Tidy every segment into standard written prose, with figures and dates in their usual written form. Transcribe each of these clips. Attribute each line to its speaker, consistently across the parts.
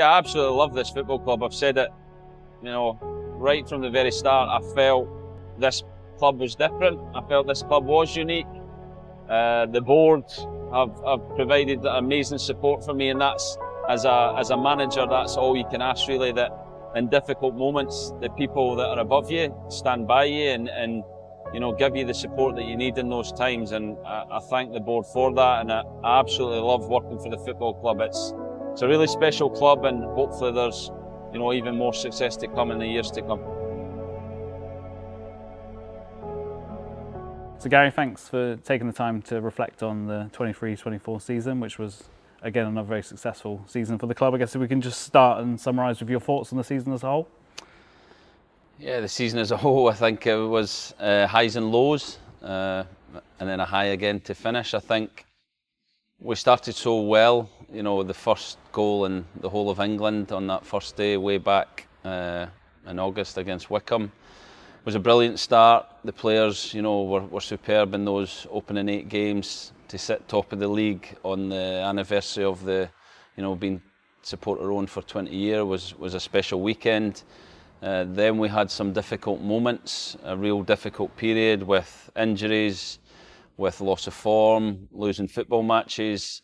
Speaker 1: Yeah, I absolutely love this football club. I've said it, right from the very start. I felt this club was different. I felt this club was unique. The board have provided amazing support for me, and that's as a manager, that's all you can ask really. That in difficult moments, the people that are above you stand by you and give you the support that you need in those times. And I thank the board for that, and I absolutely love working for the football club. It's a really special club, and hopefully there's even more success to come in the years to come.
Speaker 2: So Gary, thanks for taking the time to reflect on the 23-24 season, which was again another very successful season for the club. I guess if we can just start and summarise with your thoughts on the season as a whole.
Speaker 3: Yeah, the season as a whole, I think it was highs and lows, and then a high again to finish. I think we started so well, the first goal in the whole of England on that first day way back in August against Wycombe was a brilliant start. The players, were superb in those opening 8 games. To sit top of the league on the anniversary of the, being supporter owned for 20 years was a special weekend. Then we had some difficult moments, a real difficult period with injuries, with loss of form, losing football matches.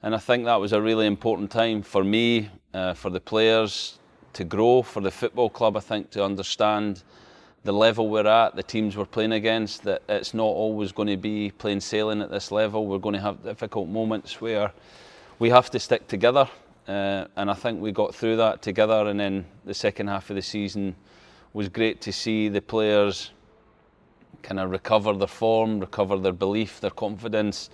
Speaker 3: And I think that was a really important time for me, for the players to grow, for the football club, I think, to understand the level we're at, the teams we're playing against, that it's not always going to be plain sailing at this level. We're going to have difficult moments where we have to stick together. And I think we got through that together, and then the second half of the season was great to see the players kind of recover their form, recover their belief, their confidence,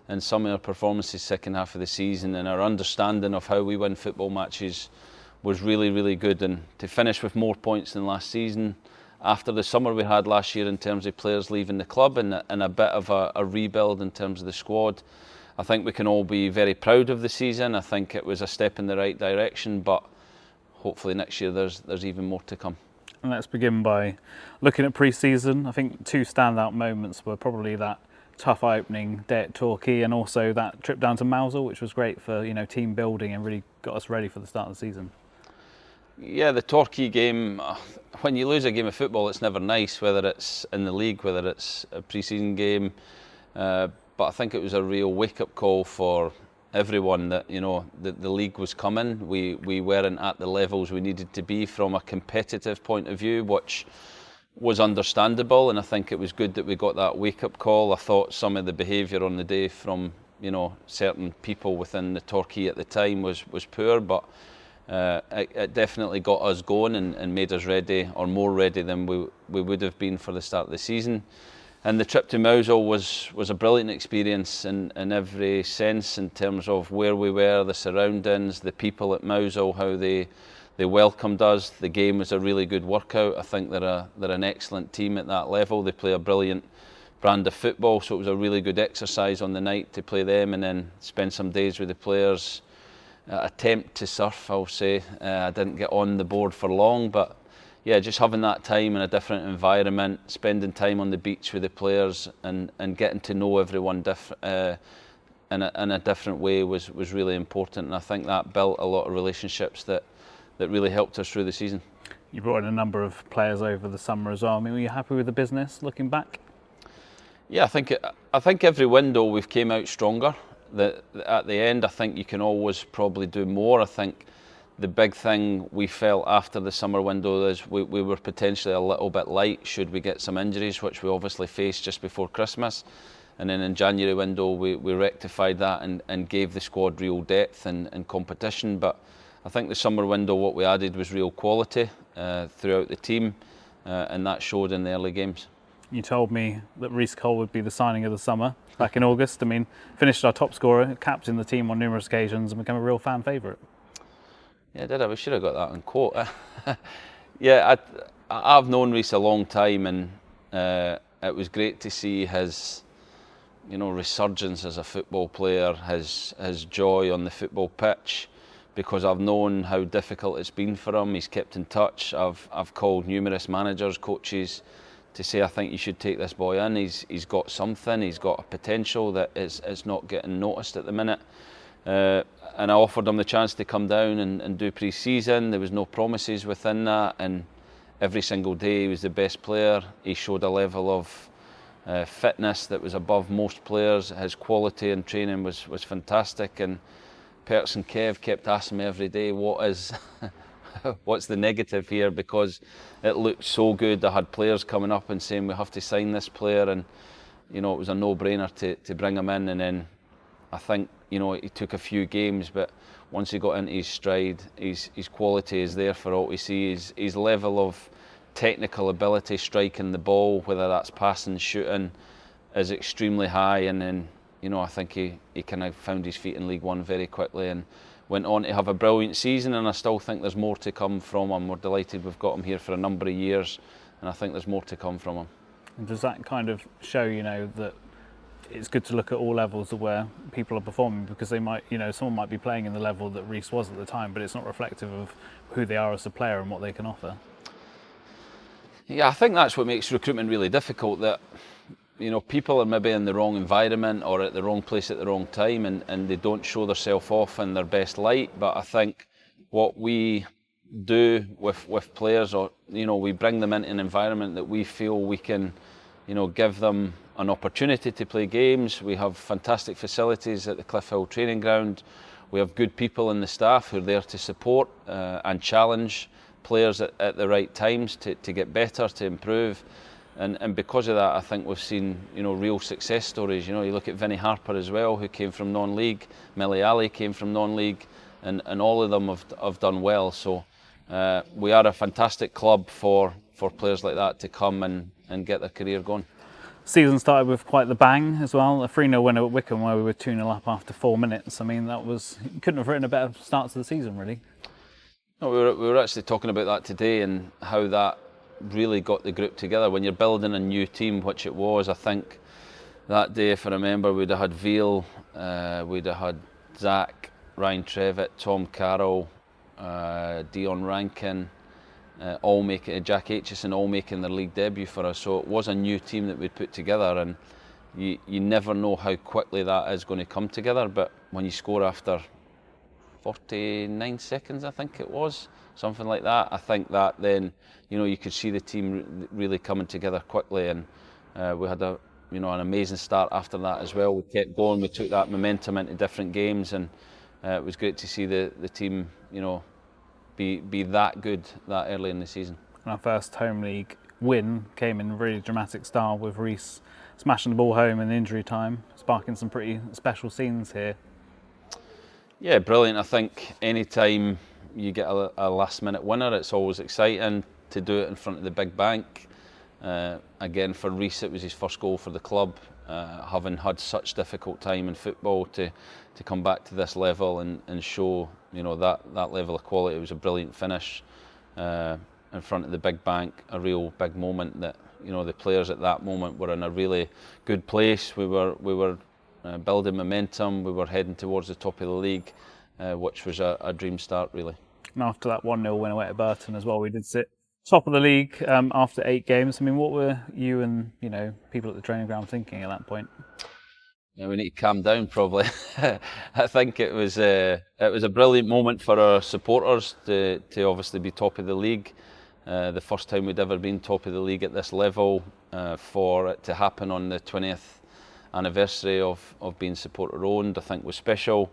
Speaker 3: and some of our performances second half of the season, and our understanding of how we win football matches was really, really good. And to finish with more points than last season, after the summer we had last year in terms of players leaving the club and a bit of a rebuild in terms of the squad, I think we can all be very proud of the season. I think it was a step in the right direction, but hopefully next year there's even more to come.
Speaker 2: And let's begin by looking at pre-season. I think 2 standout moments were probably that tough opening day at Torquay and also that trip down to Mousehole, which was great for team building and really got us ready for the start of the season.
Speaker 3: Yeah, the Torquay game, when you lose a game of football, it's never nice, whether it's in the league, whether it's a pre-season game. But I think it was a real wake-up call for everyone that the league was coming. We weren't at the levels we needed to be from a competitive point of view, which was understandable, and I think it was good that we got that wake-up call. I thought some of the behaviour on the day from certain people within the Torquay at the time was poor, but it definitely got us going and made us ready, or more ready than we would have been for the start of the season. And the trip to Mousehole was a brilliant experience in every sense, in terms of where we were, the surroundings, the people at Mousehole, how they welcomed us. The game was a really good workout. I think they're an excellent team at that level. They play a brilliant brand of football, so it was a really good exercise on the night to play them and then spend some days with the players. Attempt to surf, I'll say. I didn't get on the board for long, but yeah, just having that time in a different environment, spending time on the beach with the players and getting to know everyone in a different way was really important, and I think that built a lot of relationships that really helped us through the season.
Speaker 2: You brought in a number of players over the summer as well. I mean, were you happy with the business looking back?
Speaker 3: Yeah, I think every window we've came out stronger. At the end, I think you can always probably do more. I think the big thing we felt after the summer window is we were potentially a little bit light should we get some injuries, which we obviously faced just before Christmas. And then in January window, we rectified that and gave the squad real depth and competition. But I think the summer window, what we added was real quality throughout the team, and that showed in the early games.
Speaker 2: You told me that Reece Cole would be the signing of the summer back in August. I mean, finished our top scorer, captained the team on numerous occasions and became a real fan favourite.
Speaker 3: Yeah, did I? We should have got that on quote. Yeah, I've known Reece a long time, and it was great to see his resurgence as a football player, his joy on the football pitch, because I've known how difficult it's been for him. He's kept in touch. I've called numerous managers, coaches, to say I think you should take this boy in. He's got something. He's got a potential that is not getting noticed at the minute. and I offered him the chance to come down and do pre-season. There was no promises within that, and every single day he was the best player. He showed a level of fitness that was above most players. His quality in training was fantastic, and Perks and Kev kept asking me every day, what's the negative here, because it looked so good. I had players coming up and saying we have to sign this player, and it was a no-brainer to bring him in. And then I think he took a few games, but once he got into his stride, his quality is there for all to see. His level of technical ability, striking the ball, whether that's passing, shooting, is extremely high. And then I think he kind of found his feet in League One very quickly and went on to have a brilliant season, and I still think there's more to come from him. We're delighted we've got him here for a number of years, and I think there's more to come from him.
Speaker 2: And does that kind of show, that it's good to look at all levels of where people are performing, because they might, someone might be playing in the level that Reece was at the time, but it's not reflective of who they are as a player and what they can offer?
Speaker 3: Yeah, I think that's what makes recruitment really difficult, that people are maybe in the wrong environment or at the wrong place at the wrong time, and they don't show themselves off in their best light. But I think what we do with players, or we bring them into an environment that we feel we can give them an opportunity to play games. We have fantastic facilities at the Cliff Hill training ground. We have good people in the staff who are there to support and challenge players at the right times to get better, to improve. And because of that, I think we've seen real success stories. You look at Vinnie Harper as well, who came from non-league. Millie Ali came from non-league, and all of them have done well. So we are a fantastic club for players like that to come and get their career going.
Speaker 2: Season started with quite the bang as well. A 3-0 winner at Wycombe where we were 2-0 up after 4 minutes. I mean, you couldn't have written a better start to the season, really.
Speaker 3: No, we were actually talking about that today, and how that really got the group together. When you're building a new team, which it was, I think that day, if I remember, we'd have had Veal, we'd have had Zach, Ryan Trevitt, Tom Carroll, Dion Rankin, Jack Aitchison, all making their league debut for us. So it was a new team that we'd put together, and you never know how quickly that is going to come together. But when you score after 49 seconds, I think it was, something like that, I think that then you could see the team really coming together quickly, and we had an amazing start after that as well. We kept going, we took that momentum into different games, and it was great to see the team be that good that early in the season.
Speaker 2: And our first home league win came in really dramatic style, with Reece smashing the ball home in injury time, sparking some pretty special scenes here.
Speaker 3: Yeah, brilliant. I think any time you get a last minute winner, it's always exciting to do it in front of the big bank. Again, for Reece, it was his first goal for the club, having had such difficult time in football, to come back to this level and show that level of quality. It was a brilliant finish in front of the big bank, a real big moment that the players at that moment were in a really good place. We were building momentum, we were heading towards the top of the league, which was a dream start, really.
Speaker 2: And after that 1-0 win away at Burton as well, we did sit top of the league after 8 games. I mean, what were you and people at the training ground thinking at that point?
Speaker 3: Yeah, we need to calm down, probably. I think it was a brilliant moment for our supporters to obviously be top of the league. The first time we'd ever been top of the league at this level, for it to happen on the 20th anniversary of being supporter owned, I think was special.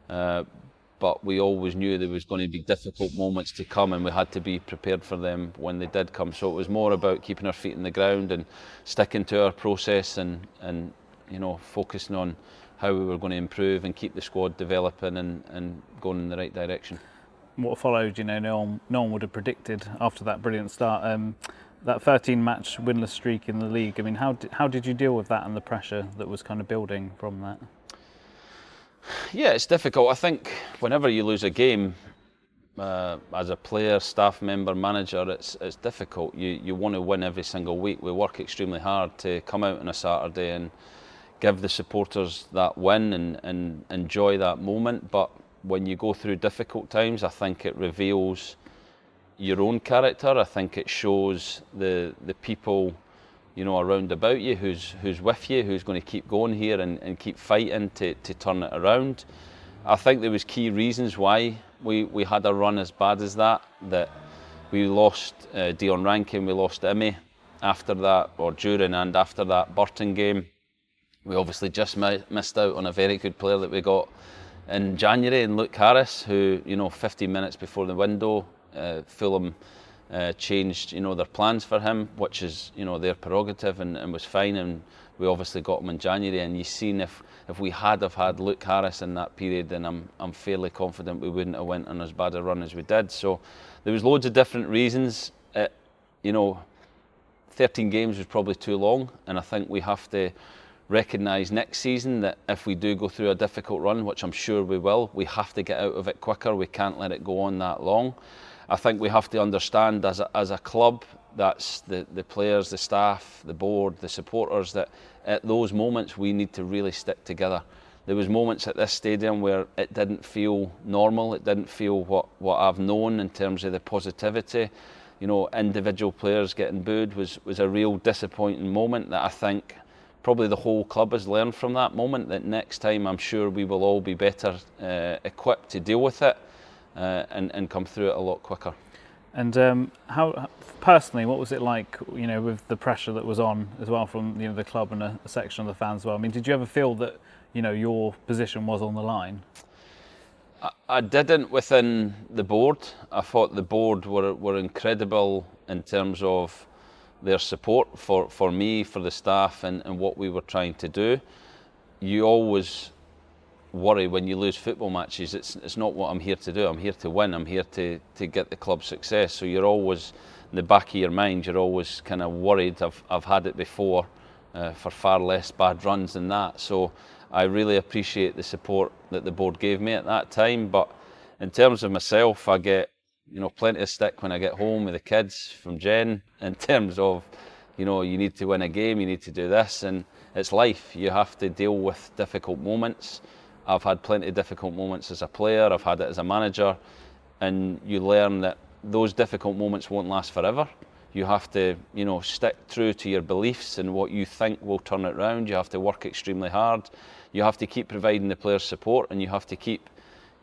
Speaker 3: But we always knew there was going to be difficult moments to come, and we had to be prepared for them when they did come. So it was more about keeping our feet in the ground and sticking to our process, and focusing on how we were going to improve and keep the squad developing and going in the right direction.
Speaker 2: What followed, no one would have predicted after that brilliant start. That 13-match winless streak in the league. I mean, how did you deal with that and the pressure that was kind of building from that?
Speaker 3: Yeah, it's difficult. I think whenever you lose a game, as a player, staff member, manager, it's difficult. You want to win every single week. We work extremely hard to come out on a Saturday and give the supporters that win and enjoy that moment. But when you go through difficult times, I think it reveals your own character. I think it shows the people around about you who's with you, who's going to keep going here and keep fighting to turn it around. I think there was key reasons why we had a run as bad as that we lost Dion Rankin, we lost Imi after that, or during and after that Burton game. We obviously just missed out on a very good player that we got in January, in Luke Harris, who, 15 minutes before the window, Fulham changed, their plans for him, which is, their prerogative, and was fine. And we obviously got him in January. And you've seen if we had had Luke Harris in that period, then I'm fairly confident we wouldn't have went on as bad a run as we did. So there was loads of different reasons. 13 games was probably too long, and I think we have to recognise next season that if we do go through a difficult run, which I'm sure we will, we have to get out of it quicker. We can't let it go on that long. I think we have to understand as a club, that's the players, the staff, the board, the supporters, that at those moments we need to really stick together. There was moments at this stadium where it didn't feel normal, it didn't feel what I've known in terms of the positivity. Individual players getting booed was a real disappointing moment that I think probably the whole club has learned from that moment, that next time I'm sure we will all be better equipped to deal with it and come through it a lot quicker.
Speaker 2: And how personally, what was it like, with the pressure that was on as well from the club and a section of the fans as well? I mean, did you ever feel that your position was on the line?
Speaker 3: I didn't within the board. I thought the board were incredible in terms of their support for me, for the staff, and what we were trying to do. You always worry when you lose football matches. It's not what I'm here to do. I'm here to win. I'm here to get the club success. So you're always, in the back of your mind, you're always kind of worried. I've had it before for far less bad runs than that. So I really appreciate the support that the board gave me at that time. But in terms of myself, I get plenty of stick when I get home with the kids from Jen, in terms of, you need to win a game, you need to do this, and it's life. You have to deal with difficult moments. I've had plenty of difficult moments as a player, I've had it as a manager, and you learn that those difficult moments won't last forever. You have to, stick true to your beliefs and what you think will turn it round. You have to work extremely hard. You have to keep providing the players support, and you have to keep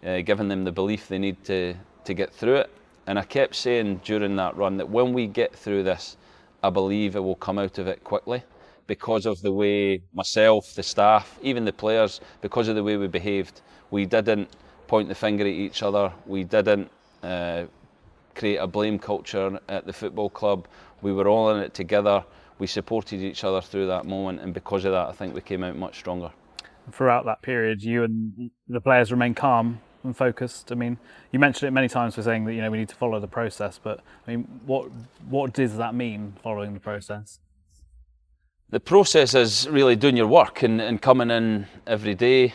Speaker 3: giving them the belief they need to get through it. And I kept saying during that run that when we get through this, I believe it will come out of it quickly, because of the way myself, the staff, even the players, because of the way we behaved. We didn't point the finger at each other. We didn't create a blame culture at the football club. We were all in it together. We supported each other through that moment, and because of that, I think we came out much stronger.
Speaker 2: Throughout that period, you and the players remained calm and focused. I mean, you mentioned it many times for saying that we need to follow the process, but I mean, what does that mean, following the process?
Speaker 3: The process is really doing your work and coming in every day,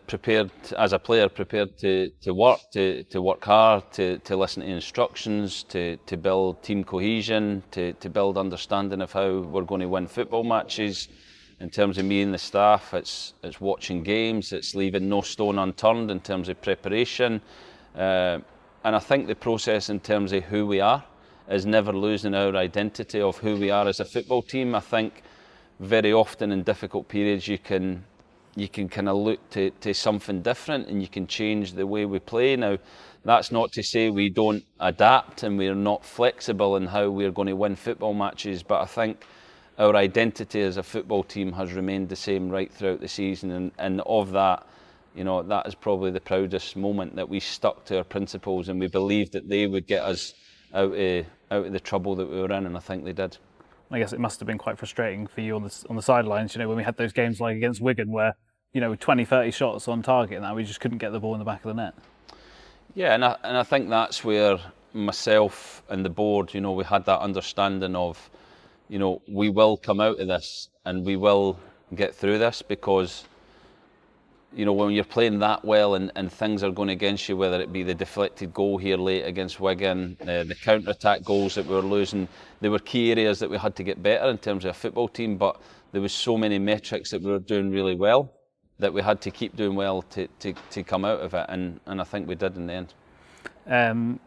Speaker 3: prepared as a player, prepared to work hard, to listen to instructions, to build team cohesion, to build understanding of how we're going to win football matches. In terms of me and the staff, it's watching games, it's leaving no stone unturned in terms of preparation. And I think the process in terms of who we are is never losing our identity of who we are as a football team. I think very often in difficult periods you can kind of look to something different, and you can change the way we play. Now, that's not to say we don't adapt and we're not flexible in how we're going to win football matches, but I think our identity as a football team has remained the same right throughout the season, and of that, that is probably the proudest moment, that we stuck to our principles and we believed that they would get us out of the trouble that we were in, and I think they did.
Speaker 2: I guess it must have been quite frustrating for you on the sidelines, when we had those games like against Wigan where, 20, 30 shots on target and that we just couldn't get the ball in the back of the net.
Speaker 3: Yeah, and I think that's where myself and the board, we had that understanding of, we will come out of this and we will get through this, because when you're playing that well and things are going against you, whether it be the deflected goal here late against Wigan, the counter-attack goals that we were losing, there were key areas that we had to get better in terms of a football team, but there was so many metrics that we were doing really well that we had to keep doing well to come out of it, and I think we did in the end.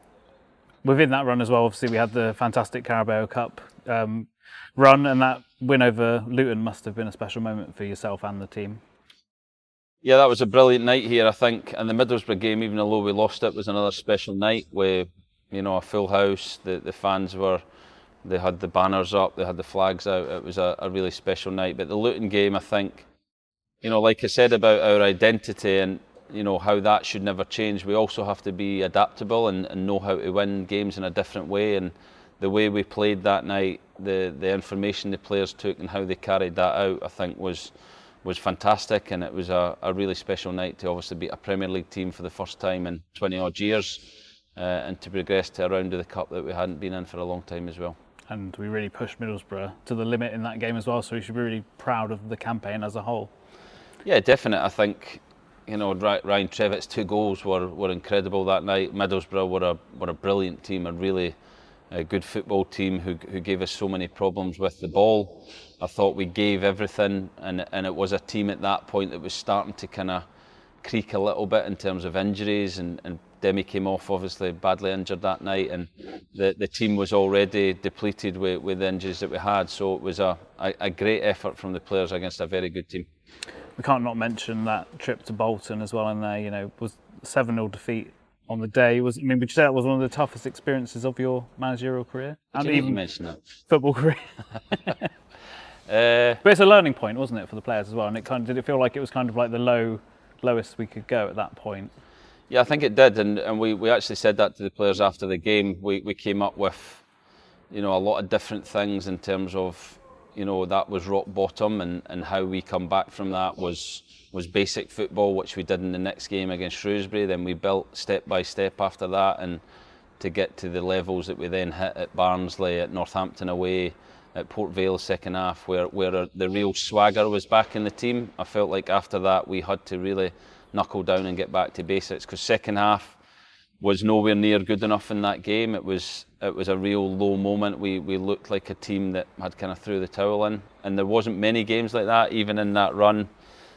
Speaker 2: Within that run as well, obviously we had the fantastic Carabao Cup run, and that win over Luton must have been a special moment for yourself and the team.
Speaker 3: Yeah, that was a brilliant night here, I think. And the Middlesbrough game, even though we lost it, was another special night with, a full house. The fans they had the banners up, they had the flags out. It was a really special night. But the Luton game, I think, like I said about our identity and, how that should never change, we also have to be adaptable and know how to win games in a different way. And the way we played that night, the information the players took and how they carried that out, I think was fantastic. And it was a really special night to obviously beat a Premier League team for the first time in 20 odd years and to progress to a round of the Cup that we hadn't been in for a long time as well.
Speaker 2: And we really pushed Middlesbrough to the limit in that game as well, so we should be really proud of the campaign as a whole.
Speaker 3: Yeah, definitely. I think, Ryan Trevitt's 2 goals were incredible that night. Middlesbrough were a brilliant team, a really good football team who gave us so many problems with the ball. I thought we gave everything, and it was a team at that point that was starting to kind of creak a little bit in terms of injuries, and Demi came off obviously badly injured that night, and the team was already depleted with the injuries that we had. So it was a great effort from the players against a very good team.
Speaker 2: We can't not mention that trip to Bolton as well in there, was 7-0 defeat on the day. Would you say that was one of the toughest experiences of your managerial career?
Speaker 3: And even mention that.
Speaker 2: Football career. But it's a learning point, wasn't it, for the players as well? And did it feel like it was kind of like the lowest we could go at that point?
Speaker 3: Yeah, I think it did, and we actually said that to the players after the game. We came up with, a lot of different things in terms of, that was rock bottom, and how we come back from that was basic football, which we did in the next game against Shrewsbury. Then we built step by step after that, and to get to the levels that we then hit at Barnsley, at Northampton away, at Port Vale second half, where the real swagger was back in the team. I felt like after that we had to really knuckle down and get back to basics, because second half was nowhere near good enough in that game. It was a real low moment. We looked like a team that had kind of threw the towel in, and there wasn't many games like that even in that run.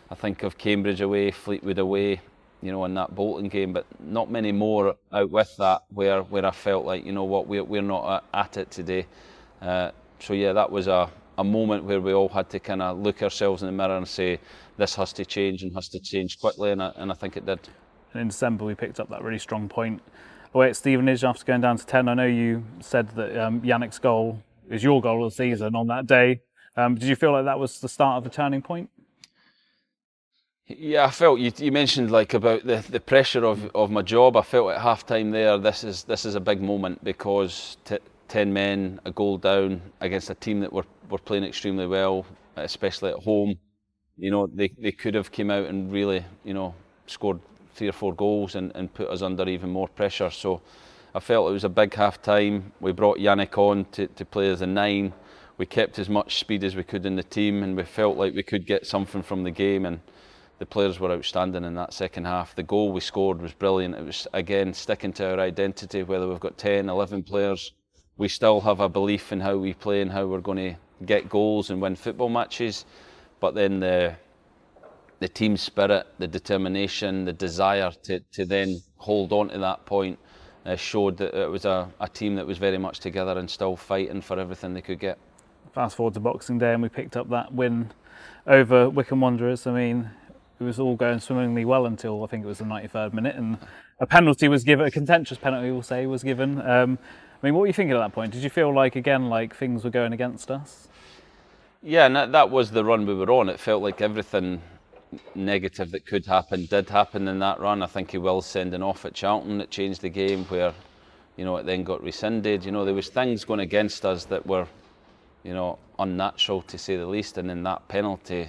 Speaker 3: I think of Cambridge away, Fleetwood away, in that Bolton game, but not many more out with that where I felt like, we're not at it today. So yeah, that was a moment where we all had to kind of look ourselves in the mirror and say, this has to change and has to change quickly, and I think it did.
Speaker 2: And in December we picked up that really strong point away at Stevenage after going down to 10. I know you said that Yannick's goal is your goal of the season on that day. Did you feel like that was the start of a turning point?
Speaker 3: Yeah, I felt you mentioned like about the pressure of my job. I felt at half time there, this is a big moment, because 10 men, a goal down against a team that were playing extremely well, especially at home. They could have came out and really, scored 3 or 4 goals and put us under even more pressure. So I felt it was a big half time. We brought Yannick on to play as a 9. We kept as much speed as we could in the team, and we felt like we could get something from the game, and the players were outstanding in that second half. The goal we scored was brilliant. It was, again, sticking to our identity, whether we've got 10, 11 players. We still have a belief in how we play and how we're going to get goals and win football matches. But then the team spirit, the determination, the desire to then hold on to that point showed that it was a team that was very much together and still fighting for everything they could get.
Speaker 2: Fast forward to Boxing Day and we picked up that win over Wycombe Wanderers. It was all going swimmingly well until I think it was the 93rd minute, and a penalty was given, a contentious penalty we'll say was given. What were you thinking at that point? Did you feel like things were going against us?
Speaker 3: Yeah, and that was the run we were on. It felt like everything negative that could happen did happen in that run. I think he will sending off at Charlton that changed the game, where it then got rescinded. There was things going against us that were unnatural to say the least, and then that penalty,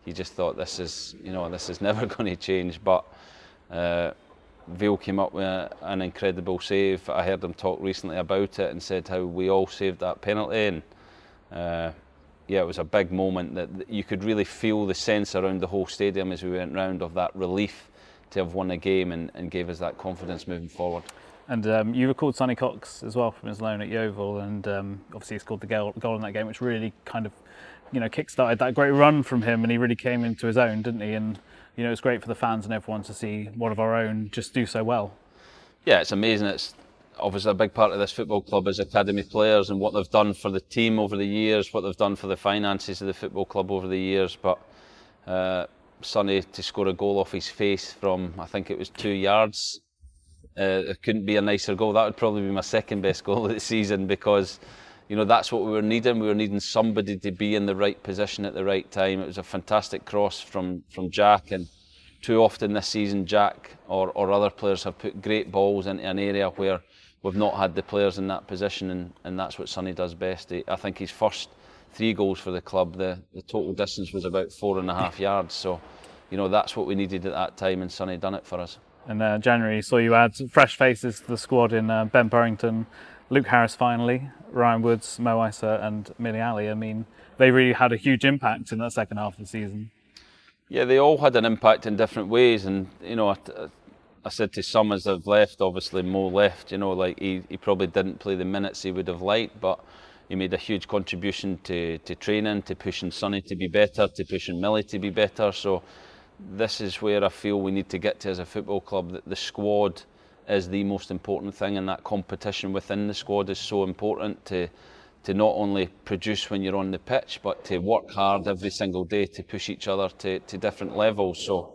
Speaker 3: you just thought this is never going to change. But Vale came up with an incredible save. I heard him talk recently about it and said how we all saved that penalty, and it was a big moment that you could really feel the sense around the whole stadium as we went round of that relief to have won a game, and gave us that confidence moving forward.
Speaker 2: And you recalled Sonny Cox as well from his loan at Yeovil, and obviously he scored the goal in that game, which really kind of kick-started that great run from him, and he really came into his own, didn't he? And it's great for the fans and everyone to see one of our own just do so well. Yeah,
Speaker 3: it's amazing. It's obviously a big part of this football club is academy players and what they've done for the team over the years, what they've done for the finances of the football club over the years. But Sonny to score a goal off his face from, I think it was 2 yards. It couldn't be a nicer goal. That would probably be my second best goal of the season, because that's what we were needing. We were needing somebody to be in the right position at the right time. It was a fantastic cross from Jack, and too often this season Jack or other players have put great balls into an area where we've not had the players in that position, and that's what Sonny does best. I think his first 3 goals for the club, the total distance was about 4.5 yards. So, that's what we needed at that time, and Sonny done it for us.
Speaker 2: In January, saw you add fresh faces to the squad in Ben Burrington, Luke Harris finally, Ryan Woods, Mo Isa and Millie Ali. I mean, they really had a huge impact in that second half of the season.
Speaker 3: Yeah, they all had an impact in different ways, and I said to some as they've left, obviously Mo left, like he probably didn't play the minutes he would have liked, but he made a huge contribution to training, to pushing Sonny to be better, to pushing Millie to be better. So this is where I feel we need to get to as a football club, that the squad is the most important thing, and that competition within the squad is so important to not only produce when you're on the pitch, but to work hard every single day to push each other to different levels. So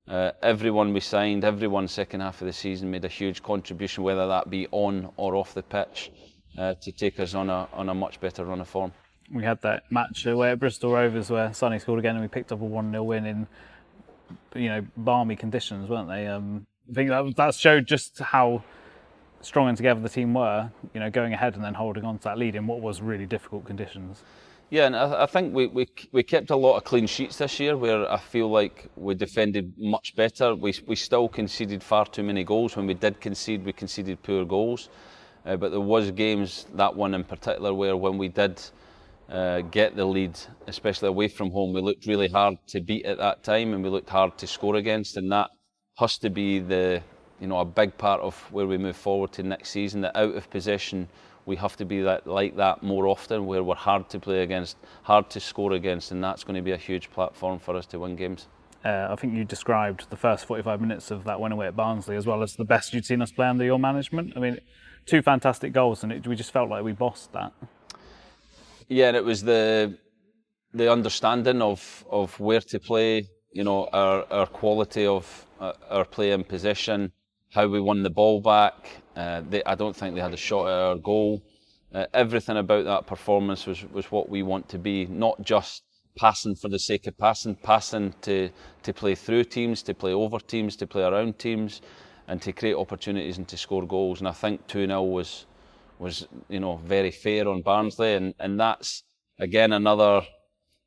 Speaker 3: everyone we signed, everyone second half of the season made a huge contribution, whether that be on or off the pitch, to take us on a much better run of form.
Speaker 2: We had that match away at Bristol Rovers where Sonny scored again, and we picked up a 1-0 win in balmy conditions, weren't they? I think that showed just how strong and together the team were, going ahead and then holding on to that lead in what was really difficult conditions.
Speaker 3: Yeah, and I think we kept a lot of clean sheets this year, where I feel like we defended much better. We still conceded far too many goals. When we did concede, we conceded poor goals. But there was games, that one in particular, where when we did get the lead, especially away from home, we looked really hard to beat at that time, and we looked hard to score against, and that has to be a big part of where we move forward to next season. That out of possession, we have to be like that more often, where we're hard to play against, hard to score against, and that's going to be a huge platform for us to win games.
Speaker 2: I think you described the first 45 minutes of that win away at Barnsley as well as the best you'd seen us play under your management. I mean, 2 fantastic goals, and we just felt like we bossed that.
Speaker 3: Yeah, and it was the understanding of where to play, our quality of our play in possession, how we won the ball back. I don't think they had a shot at our goal. Everything about that performance was what we want to be, not just passing for the sake of passing to play through teams, to play over teams, to play around teams, and to create opportunities and to score goals. And I think 2-0 was very fair on Barnsley, and that's again another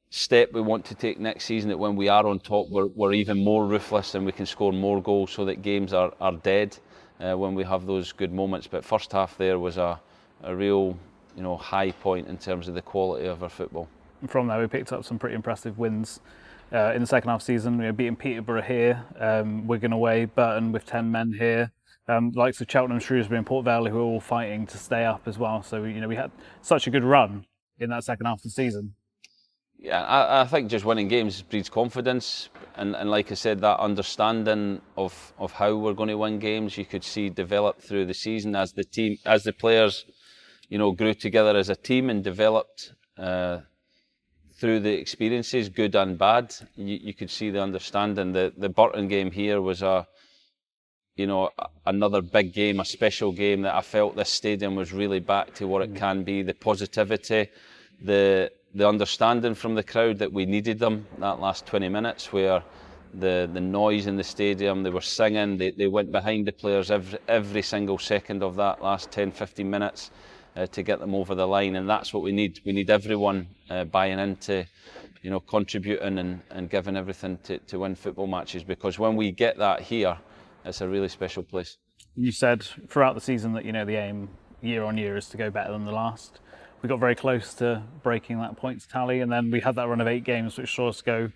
Speaker 3: step we want to take next season, that when we are on top, we're even more ruthless and we can score more goals, so that games are dead when we have those good moments. But first half there was a real high point in terms of the quality of our football.
Speaker 2: And from there we picked up some pretty impressive wins in the second half season. We were beating Peterborough here, Wigan away, Burton with 10 men here. Likes of Cheltenham, Shrewsbury and Port Vale, who are all fighting to stay up as well. So we had such a good run in that second half of the season.
Speaker 3: Yeah, I think just winning games breeds confidence, and like I said, that understanding of how we're going to win games, you could see develop through the season as the players, grew together as a team and developed through the experiences, good and bad. You could see the understanding. The Burton game here was another big game, a special game that I felt this stadium was really back to what it can be. The positivity, the understanding from the crowd that we needed them that last 20 minutes, where the noise in the stadium, they were singing, they went behind the players every single second of that last 10-15 minutes to get them over the line, and that's what we need. We need everyone buying into, contributing and giving everything to win football matches, because when we get that here, it's a really special place. You
Speaker 2: said throughout the season that the aim year on year is to go better than the last. We got very close to breaking that points tally, and then we had that run of 8 games which saw us go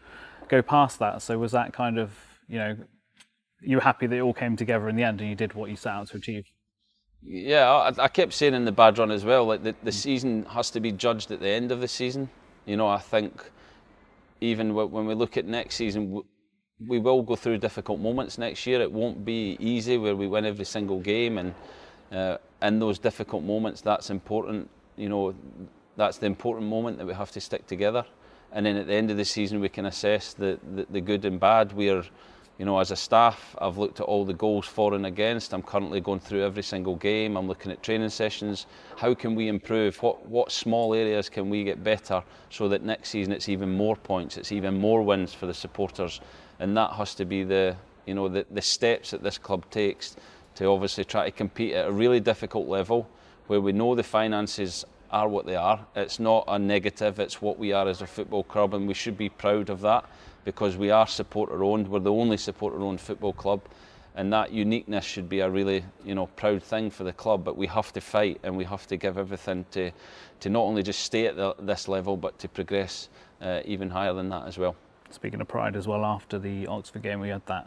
Speaker 2: past that. So was that kind of, you were happy that it all came together in the end and you did what you set out to achieve?
Speaker 3: Yeah, I kept saying in the bad run as well, like the season has to be judged at the end of the season. I think even when we look at next season, we will go through difficult moments next year. It won't be easy where we win every single game, and in those difficult moments, that's important. That's the important moment that we have to stick together. and then at the end of the season we can assess the good and bad. We're, you know, as a staff, I've looked at all the goals for and against. I'm currently going through every single game. I'm looking at training sessions. How can we improve? What small areas can we get better so that next season it's even more points, it's even more wins for the supporters? And that has to be the steps that this club takes to obviously try to compete at a really difficult level where we know the finances are what they are. It's not a negative, it's what we are as a football club, and we should be proud of that because we are supporter owned. We're the only supporter owned football club, and that uniqueness should be a really, you know, proud thing for the club. But we have to fight and we have to give everything to not only just stay at this level but to progress even higher than that as well.
Speaker 2: Speaking of pride as well, after the Oxford game we had that,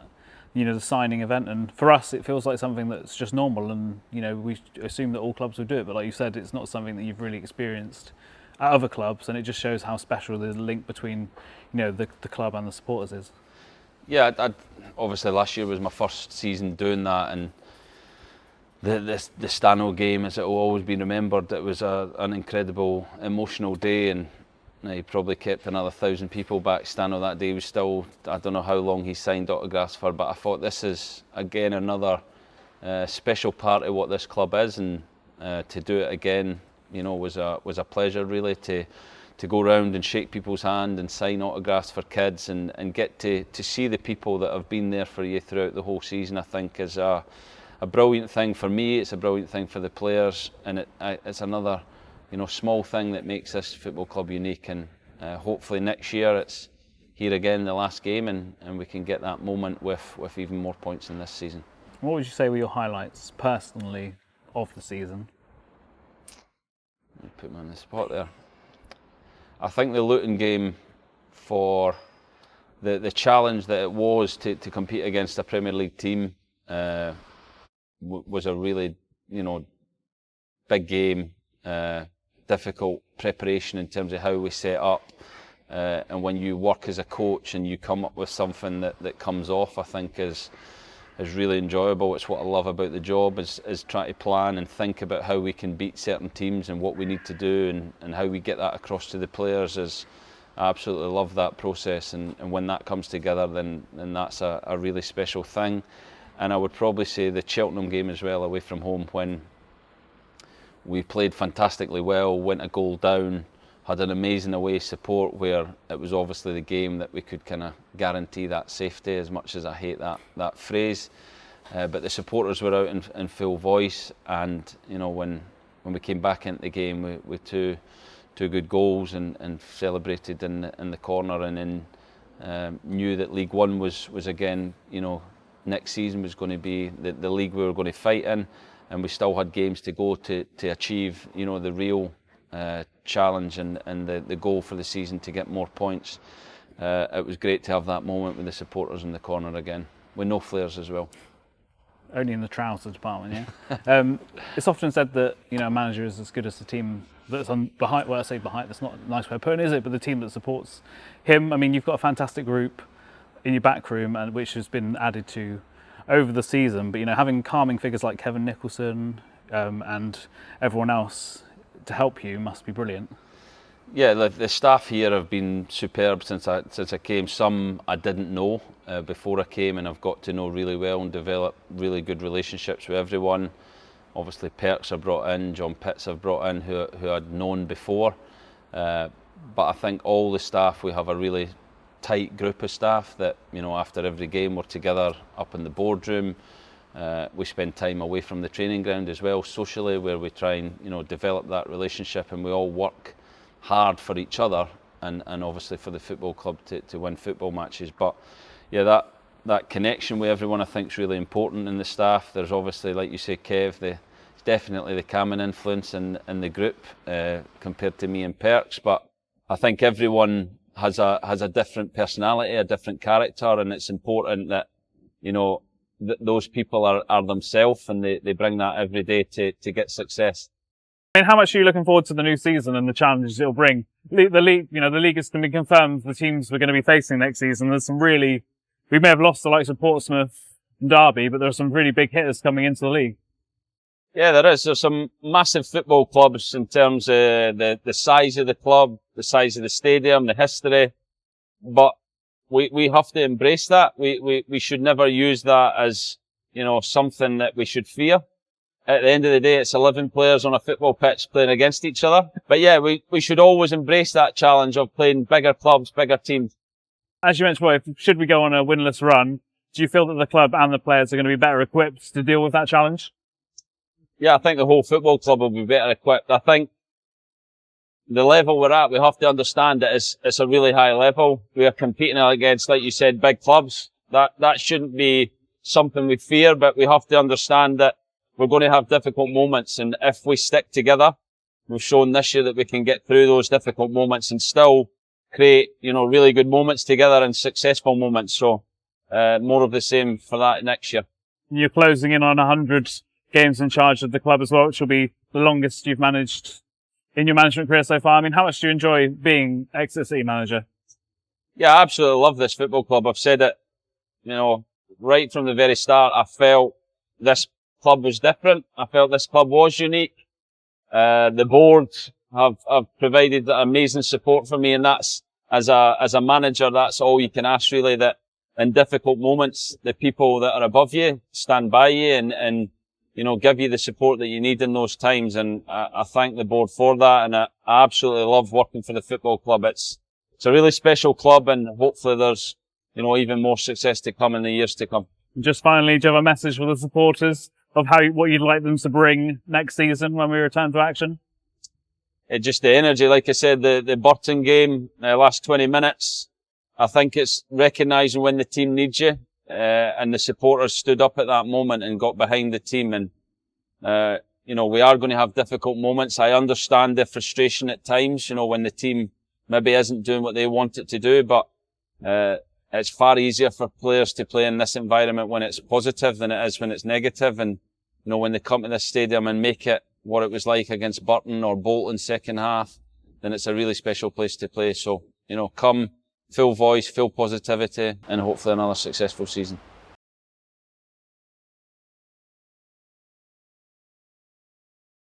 Speaker 2: you know, the signing event, and for us it feels like something that's just normal, and you know, we assume that all clubs would do it, but like you said, it's not something that you've really experienced at other clubs, and it just shows how special the link between, you know, the club and the supporters is.
Speaker 3: Yeah, obviously last year was my first season doing that, and the Stano game, as it will always be remembered, it was an incredible emotional day, and he probably kept another 1,000 people back. Stano that day was still, I don't know how long he signed autographs for, but I thought this is again another special part of what this club is, and to do it again, you know, was a pleasure really to go around and shake people's hand and sign autographs for kids and get to see the people that have been there for you throughout the whole season. I think is a brilliant thing for me. It's a brilliant thing for the players, and it's another, you know, small thing that makes this football club unique, and hopefully next year it's here again, the last game, and we can get that moment with even more points in this season.
Speaker 2: What would you say were your highlights personally of the season?
Speaker 3: You put me on the spot there. I think the Luton game, for the challenge that it was to compete against a Premier League team, was a really, you know, big game. Difficult preparation in terms of how we set up, and when you work as a coach and you come up with something that comes off, I think is really enjoyable. It's what I love about the job, is trying to plan and think about how we can beat certain teams and what we need to do, and how we get that across to the players. I absolutely love that process, and when that comes together, then that's a really special thing. And I would probably say the Cheltenham game as well, away from home, when we played fantastically well, went a goal down, had an amazing away support, where it was obviously the game that we could kind of guarantee that safety, as much as I hate that phrase. But the supporters were out in full voice, and you know, when we came back into the game with two good goals and celebrated in the corner, and then knew that League One was again, you know, next season was going to be the league we were going to fight in. And we still had games to go to achieve, you know, the real challenge and the goal for the season, to get more points. It was great to have that moment with the supporters in the corner again, with no flares as well.
Speaker 2: Only in the trousers department, yeah. It's often said that, you know, a manager is as good as the team that's on behind. Well, I say behind. That's not a nice way of putting it, is it? But the team that supports him. I mean, you've got a fantastic group in your backroom, and which has been added to over the season, but you know, having calming figures like Kevin Nicholson and everyone else to help you must be brilliant.
Speaker 3: Yeah, the staff here have been superb since I came. Some I didn't know before I came, and I've got to know really well and develop really good relationships with everyone. Obviously, Perks are brought in, John Pitts have brought in, who I'd known before. But I think all the staff, we have a really tight group of staff that, you know, after every game we're together up in the boardroom. We spend time away from the training ground as well, socially, where we try and, you know, develop that relationship, and we all work hard for each other and obviously for the football club to win football matches. But yeah, that connection with everyone I think is really important in the staff. There's obviously, like you say, Kev, it's definitely the calming influence in the group compared to me and Perks, but I think everyone has a different personality, a different character, and it's important that, you know, those people are themselves, and they bring that every day to get success.
Speaker 2: I mean, how much are you looking forward to the new season and the challenges it'll bring? The league, you know, the league has been confirmed the teams we're going to be facing next season. There's some we may have lost the likes of Portsmouth and Derby, but there are some really big hitters coming into the league.
Speaker 1: Yeah, there is. There's some massive football clubs in terms of the size of the club, the size of the stadium, the history. But we have to embrace that. We should never use that as, something that we should fear. At the end of the day, it's 11 players on a football pitch playing against each other. But yeah, we should always embrace that challenge of playing bigger clubs, bigger teams.
Speaker 2: As you mentioned, should we go on a winless run, do you feel that the club and the players are going to be better equipped to deal with that challenge?
Speaker 1: Yeah, I think the whole football club will be better equipped. I think the level we're at, we have to understand that it's a really high level. We are competing against, like you said, big clubs. That shouldn't be something we fear, but we have to understand that we're going to have difficult moments. And if we stick together, we've shown this year that we can get through those difficult moments and still create, really good moments together and successful moments. So, more of the same for that next year.
Speaker 2: You're closing in on 100 games in charge of the club as well, which will be the longest you've managed in your management career so far. I mean, how much do you enjoy being Exeter City manager?
Speaker 1: Yeah, I absolutely love this football club. I've said it, right from the very start. I felt this club was different. I felt this club was unique. The board have provided amazing support for me, and that's, as a manager, that's all you can ask really, that in difficult moments, the people that are above you stand by you and give you the support that you need in those times. And I thank the board for that. And I absolutely love working for the football club. It's a really special club, and hopefully there's, even more success to come in the years to come.
Speaker 2: And just finally, do you have a message for the supporters of what you'd like them to bring next season when we return to action?
Speaker 1: Just the energy, like I said, the Burton game, last 20 minutes. I think it's recognising when the team needs you, and the supporters stood up at that moment and got behind the team. And, we are going to have difficult moments. I understand the frustration at times, when the team maybe isn't doing what they want it to do, but, it's far easier for players to play in this environment when it's positive than it is when it's negative. And, when they come to this stadium and make it what it was like against Burton or Bolton second half, then it's a really special place to play. So, come full voice, full positivity, and hopefully another successful season.